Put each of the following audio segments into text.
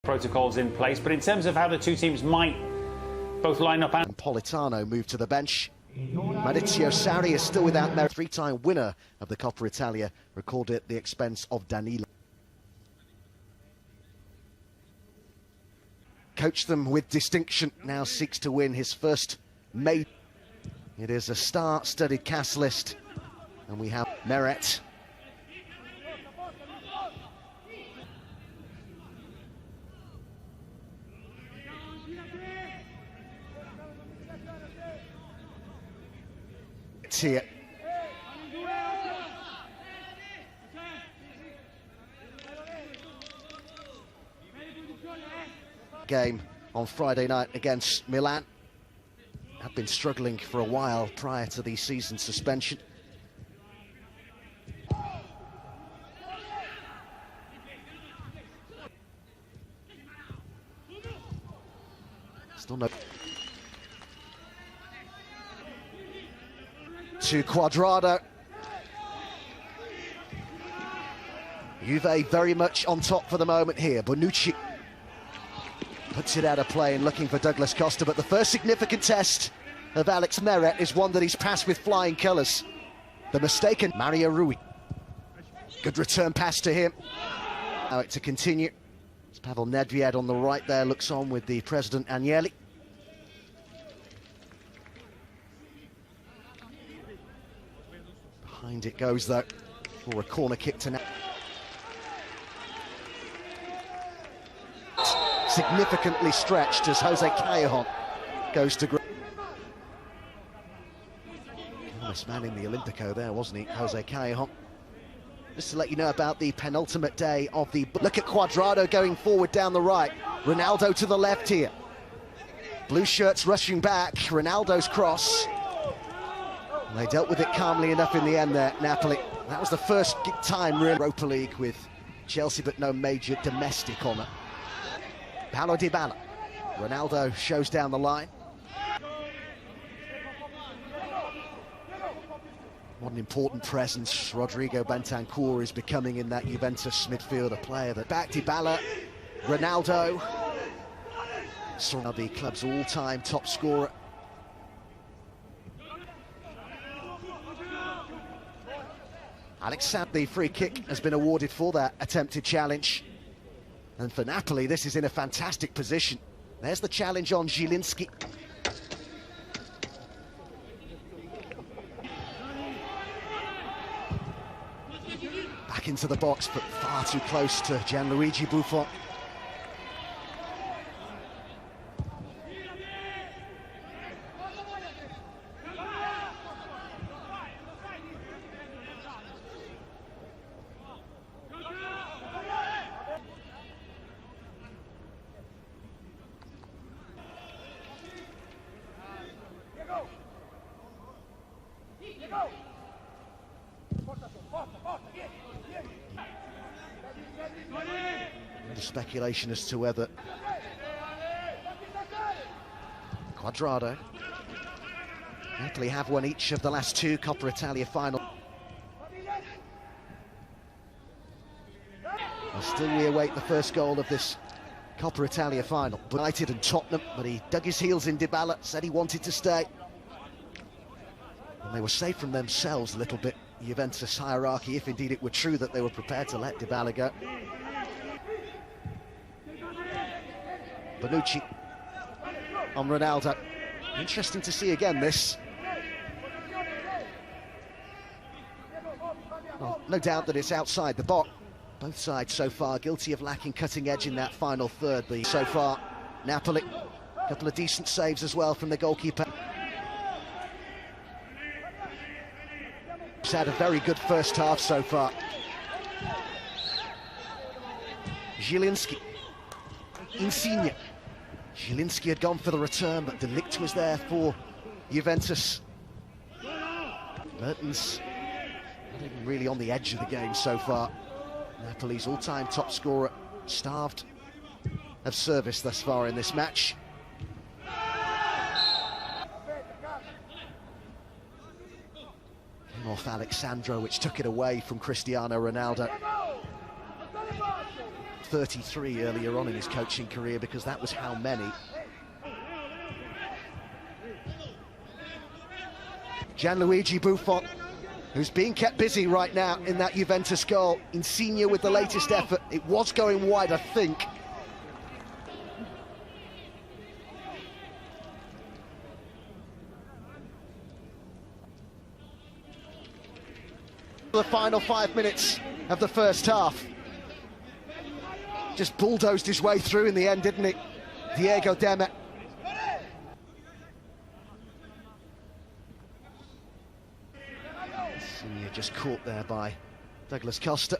protocols in place. But in terms of how the two teams might both line up... And Politano moved to the bench. Maurizio Sarri is still without merit. Three-time winner of the Coppa Italia, recorded at the expense of Danilo. Coached them with distinction, now seeks to win his first major. It is a star-studded cast list, and we have Meret. Here. Game on Friday night against Milan. Have been struggling for a while prior to the season suspension. Still no. To Cuadrado. Juve very much on top for the moment here. Bonucci puts it out of play and looking for Douglas Costa, but the first significant test of Alex Meret is one that he's passed with flying colours. The mistaken Mario Rui. Good return pass to him. Now it to continue. It's Pavel Nedved on the right there, looks on with the president Agnelli. Behind it goes though, for a corner kick to now. Significantly stretched as Jose Callejon goes to grip. Nice man in the Olympico there, wasn't he, Jose Callejon? Just to let you know about the penultimate day of the... Look at Cuadrado going forward down the right. Ronaldo to the left here. Blue shirts rushing back. Ronaldo's cross. And they dealt with it calmly enough in the end there, Napoli. That was the first time really Europa League with Chelsea, but no major domestic honour. Paulo Dybala. Ronaldo shows down the line. What an important presence Rodrigo Bentancur is becoming in that Juventus midfield, a player that back Dybala, Ronaldo. Now the club's all-time top scorer. Alexander, the free kick has been awarded for that attempted challenge. And for Napoli, this is in a fantastic position. There's the challenge on Zielinski. Back into the box, but far too close to Gianluigi Buffon. The speculation as to whether Cuadrado. Napoli have won each of the last two Coppa Italia final. And still we await the first goal of this Coppa Italia final. United and Tottenham, but he dug his heels in Dybala, said he wanted to stay. And they were saved from themselves a little bit, Juventus hierarchy, if indeed it were true that they were prepared to let Dybala go. Bonucci on Ronaldo. Interesting to see again this. Well, no doubt that it's outside the box. Both sides so far guilty of lacking cutting edge in that final third. So far, Napoli, a couple of decent saves as well from the goalkeeper. He's had a very good first half so far. Zielinski. Insigne. Zielinski had gone for the return, but De Ligt was there for Juventus. Mertens not even really on the edge of the game so far. Napoli's all-time top scorer, starved of service thus far in this match. Came off Alexandro, which took it away from Cristiano Ronaldo. 33 earlier on in his coaching career, because that was how many. Gianluigi Buffon, who's being kept busy right now in that Juventus goal. Insigne with the latest effort. It was going wide, I think. The final 5 minutes of the first half. Just bulldozed his way through in the end, didn't he? Diego Demet. Insigne just caught there by Douglas Costa.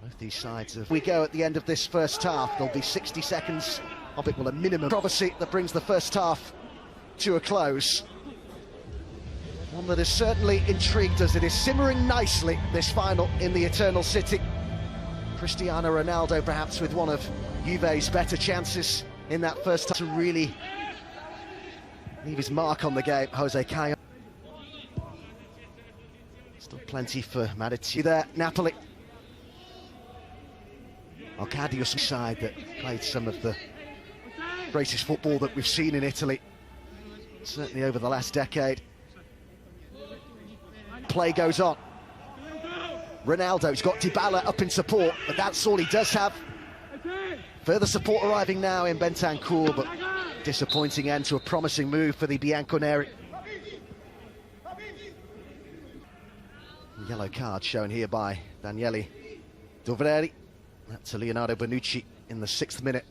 Both these sides have... We go at the end of this first half. There'll be 60 seconds of it, well, a minimum controversy that brings the first half to a close. One that has certainly intrigued us. It is simmering nicely, this final in the Eternal City. Cristiano Ronaldo perhaps with one of Juve's better chances in that first half to really leave his mark on the game. Jose Caio. Still plenty for Marizzi there. Napoli. Arcadio's side that played some of the greatest football that we've seen in Italy, certainly over the last decade. Play goes on. Ronaldo's got Dybala up in support, but that's all he does have. Further support arriving now in Bentancur, but disappointing end to a promising move for the Bianconeri. Yellow card shown here by Daniele Dovreri. That's Leonardo Bonucci in the 6th minute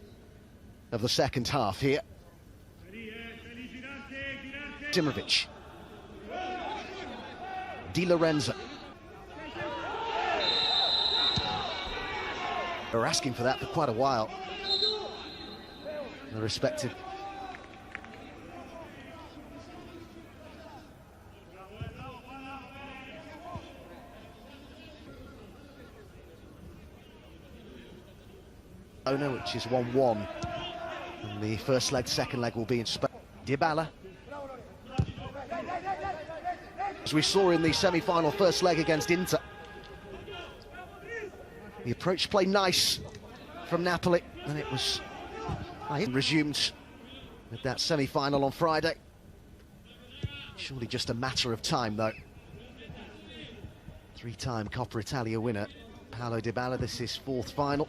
of the second half here. Dimirovic. Di Lorenzo. They're asking for that for quite a while. The respective. Ono, which is 1-1. And the first leg, second leg will be in Spain. Dybala. As we saw in the semi-final first leg against Inter. The approach play nice from Napoli, and it was resumed with that semi-final on Friday. Surely just a matter of time, though. 3-time Coppa Italia winner, Paulo Dybala, this is 4th final.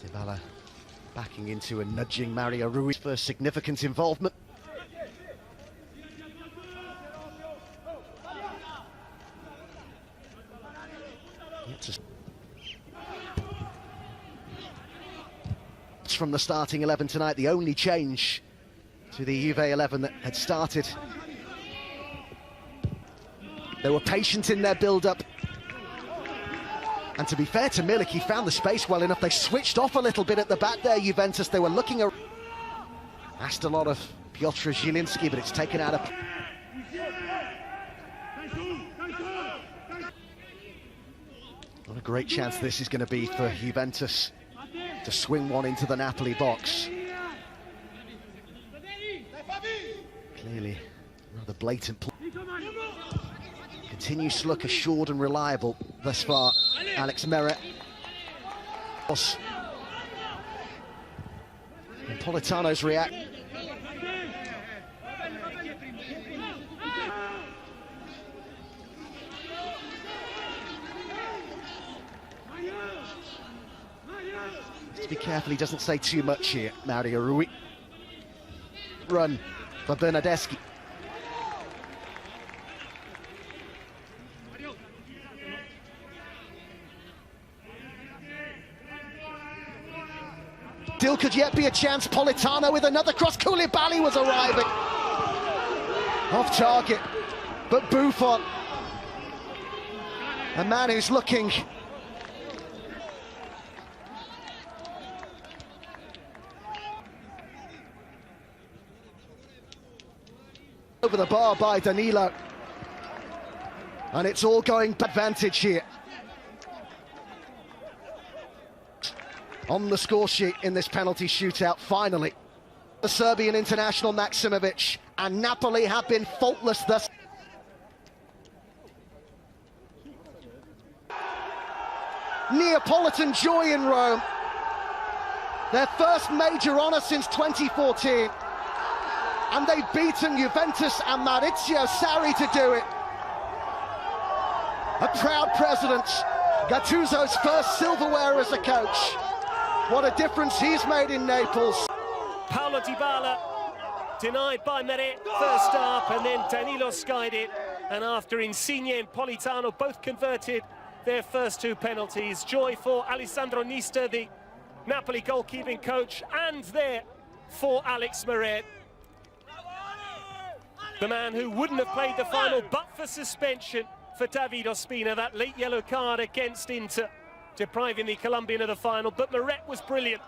Dybala backing into and nudging Mario Rui for significant involvement. From the starting 11 tonight, the only change to the Juve 11 that had started. They were patient in their build-up. And to be fair to Milik, he found the space well enough. They switched off a little bit at the back there, Juventus. They were looking at... Asked a lot of Piotr Zielinski, but it's taken out of... What a great chance this is going to be for Juventus to swing one into the Napoli box. Clearly, rather blatant. Continues to look assured and reliable thus far, Alex Meret. And Politano's react. Just be careful he doesn't say too much here, Mario Rui. Run for Bernardeschi. Still could yet be a chance. Politano with another cross. Koulibaly was arriving. Off target. But Buffon, a man who's looking over the bar by Danilo. And it's all going advantage here. on the score sheet in this penalty shootout, finally. The Serbian international Maksimovic, and Napoli have been faultless thus. Neapolitan joy in Rome. Their first major honour since 2014. And they've beaten Juventus and Maurizio Sarri to do it. A proud president, Gattuso's first silverware as a coach. What a difference he's made in Naples. Paulo Dybala denied by Meret first up, and then Danilo skied it. And after Insigne and Politano both converted their first two penalties, joy for Alessandro Nista, the Napoli goalkeeping coach, and there for Alex Meret, the man who wouldn't have played the final but for suspension for David Ospina, that late yellow card against Inter, depriving the Colombian of the final. But Meret was brilliant.